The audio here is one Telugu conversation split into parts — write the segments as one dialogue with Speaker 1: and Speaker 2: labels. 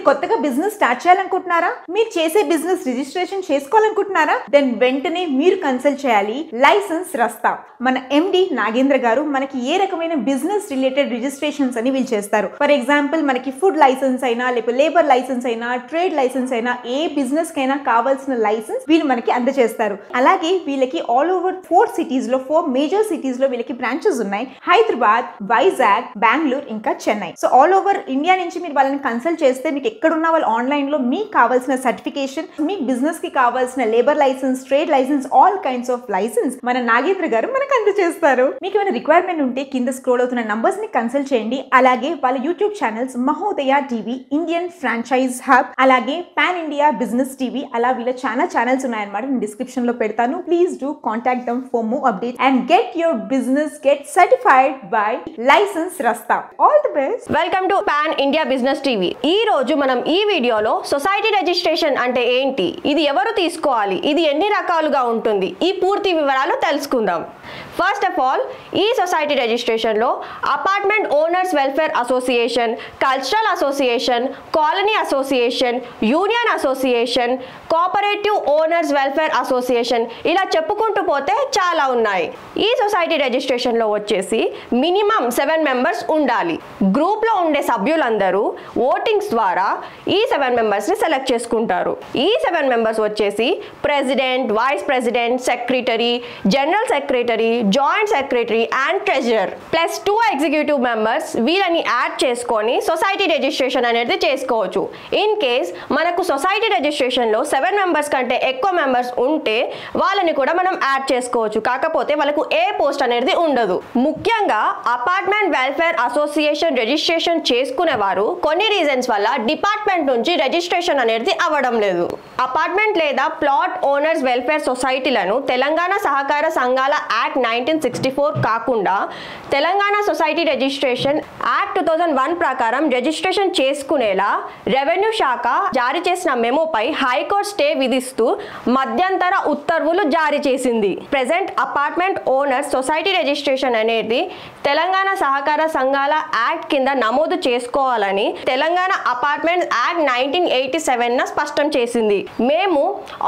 Speaker 1: కొత్తగా బిజినెస్ స్టార్ట్ చేయాలనుకుంటున్నారా? మీరు చేసే బిజినెస్ రిజిస్ట్రేషన్ చేసుకోవాలనుకుంటున్నారా? దెన్ వెంటనే మీరు కన్సల్ట్ చేయాలి లైసెన్స్ రస్తా. మన ఎండి నాగేంద్ర గారు మనకి ఏ రకమైన బిజినెస్ రిలేటెడ్ రిజిస్ట్రేషన్స్ అని వీళ్ళు చేస్తారు. ఫర్ ఎగ్జాంపుల్ మనకి ఫుడ్ లైసెన్స్ అయినా, లేకపోతే లేబర్ లైసెన్స్ అయినా, ట్రేడ్ లైసెన్స్ అయినా, ఏ బిజినెస్ కైనా కావాల్సిన లైసెన్స్ వీళ్ళు మనకి అందజేస్తారు. అలాగే వీళ్ళకి ఆల్ ఓవర్ 4 సిటీస్ లో 4 మేజర్ సిటీస్ లో వీళ్ళకి బ్రాంచెస్ ఉన్నాయి. హైదరాబాద్, వైజాగ్, బెంగళూరు, ఇంకా Chennai. So all over India నుంచి మీరు వాళ్ళని కన్సల్ట్ చేస్తే మీకు ఎక్కడున్నా వాళ్ళు ఆన్లైన్ లో మీకు కావాల్సిన సర్టిఫికేషన్, మీ బిజినెస్ కి కావాల్సిన labour licence, trade licence, all kinds of licence మన నాగేంద్ర గారు మనకు అందజేస్తారు. మీకు ఏమైనా రిక్వైర్మెంట్ ఉంటే కింద స్క్రోల్ అవుతున్న నంబర్స్ ని కన్సల్ట్ చేయండి. అలాగే వాళ్ళ YouTube channels Mahodaya TV, Indian franchise hub, అలాగే పాన్ ఇండియా బిజినెస్ టీవీ, అలా వీళ్ళ ఛానల్స్ ఉన్నాయన్నమాట. నేను డిస్క్రిప్షన్ లో పెడతాను. Please do contact them for more update and get your business get certified by licence Rasta. All the best.
Speaker 2: Welcome to pan India business TV. ఈ రోజు మనం ఈ వీడియోలో సొసైటీ రిజిస్ట్రేషన్ అంటే ఏంటి, ఇది ఎవరు తీసుకోవాలి, ఇది ఎన్ని రకాలుగా ఉంటుంది, ఈ పూర్తి వివరాలు తెలుసుకుందాం. ఫస్ట్ ఆఫ్ ఆల్, ఈ సొసైటీ రిజిస్ట్రేషన్ లో apartment owners welfare association, cultural association, colony association, union association, cooperative owners welfare association, ఇలా చెప్పుకుంటూ పోతే చాలా ఉన్నాయి. ఈ సొసైటీ రిజిస్ట్రేషన్ లో వచ్చేసి మినిమం 7 మెంబర్స్ ఉండాలి. గ్రూప్ లో ఉండే సభ్యులందరూ ఓటింగ్స్ ద్వారా ఈ 7 మెంబర్స్ ని సెలెక్ట్ చేసుకుంటారు. ఈ 7 మెంబర్స్ వచ్చేసి president, vice president, secretary, general secretary, joint secretary and treasurer plus 2 executive members. వీళ్ళని యాడ్ చేసుకొని సొసైటీ రిజిస్ట్రేషన్ అనేది చేసుకోవచ్చు. ఇన్ కేస్ మనకు సొసైటీ రిజిస్ట్రేషన్ లో 7 మెంబర్స్ కంటే ఎక్కువ మెంబర్స్ ఉంటే వాళ్ళని కూడా మనం యాడ్ చేసుకోవచ్చు. కాకపోతే వాళ్ళకు ఏ పోస్ట్ అనేది ఉండదు. ముఖ్యంగా అపార్ట్మెంట్ వెల్ఫేర్ అసోసియేషన్ రిజిస్ట్రేషన్ చేసుకునే వారు కొన్ని రీజన్స్ వల్ల డిపార్ట్మెంట్ నుంచి రిజిస్ట్రేషన్ అనేది అవ్వడం లేదు. అపార్ట్మెంట్ లేదా ప్లాట్ ఓనర్స్ వెల్ఫేర్ సొసైటీలను తెలంగాణ సహకార సంఘాల యాక్ట్ 1964 కాకుండా తెలంగాణ సొసైటీ రిజిస్ట్రేషన్ యాక్ట్ 2001 ప్రకారం రిజిస్ట్రేషన్ చేసుకునేలా రెవెన్యూ శాఖ జారీ చేసిన మెమోపై హైకోర్టు స్టే విధిస్తూ మధ్యంతర ఉత్తర్వులు జారీ చేసింది. Present apartment owners society registration అనేది తెలంగాణ సహకార సంఘాల యాక్ట్ కింద నమోదు చేసుకోవాలని తెలంగాణ అపార్ట్మెంట్ యాక్ట్ 1987 స్పష్టం చేసింది. మేము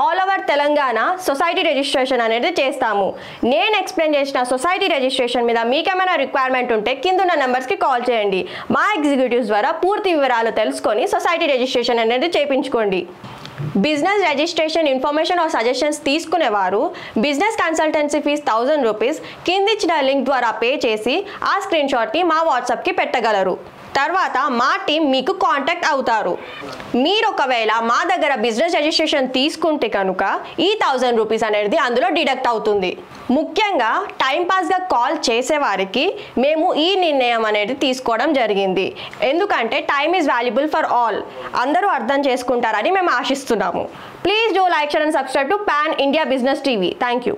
Speaker 2: all over Telangana society registration అనేది చేస్తాము. నేను ఎక్స్ప్లెయిన్ చేసిన సొసైటీ రిజిస్ట్రేషన్ మీద మీకేమైనా రిక్వైర్మెంట్ ఉంటే కింద నంబర్స్కి కాల్ చేయండి. మా ఎగ్జిక్యూటివ్స్ ద్వారా పూర్తి వివరాలు తెలుసుకొని సొసైటీ రిజిస్ట్రేషన్ అనేది చేయించుకోండి. Business registration information or suggestions తీసుకునేవారు బిజినెస్ కన్సల్టెన్సీ ఫీజ్ 1000 రూపీస్ కిందిచ్చిన లింక్ ద్వారా పే చేసి ఆ స్క్రీన్ షాట్ని మా వాట్సాప్కి పెట్టగలరు. తర్వాత మా టీం మీకు కాంటాక్ట్ అవుతారు. మీరు ఒకవేళ మా దగ్గర బిజినెస్ రిజిస్ట్రేషన్ తీసుకుంటే కనుక ఈ 1000 రూపీస్ అనేది అందులో డిడక్ట్ అవుతుంది. ముఖ్యంగా టైంపాస్గా కాల్ చేసేవారికి మేము ఈ నిర్ణయం అనేది తీసుకోవడం జరిగింది. ఎందుకంటే time is valuable for all. అందరూ అర్థం చేసుకుంటారని మేము ఆశిస్తున్నాము. Please do like, share and subscribe to pan India business TV. Thank you.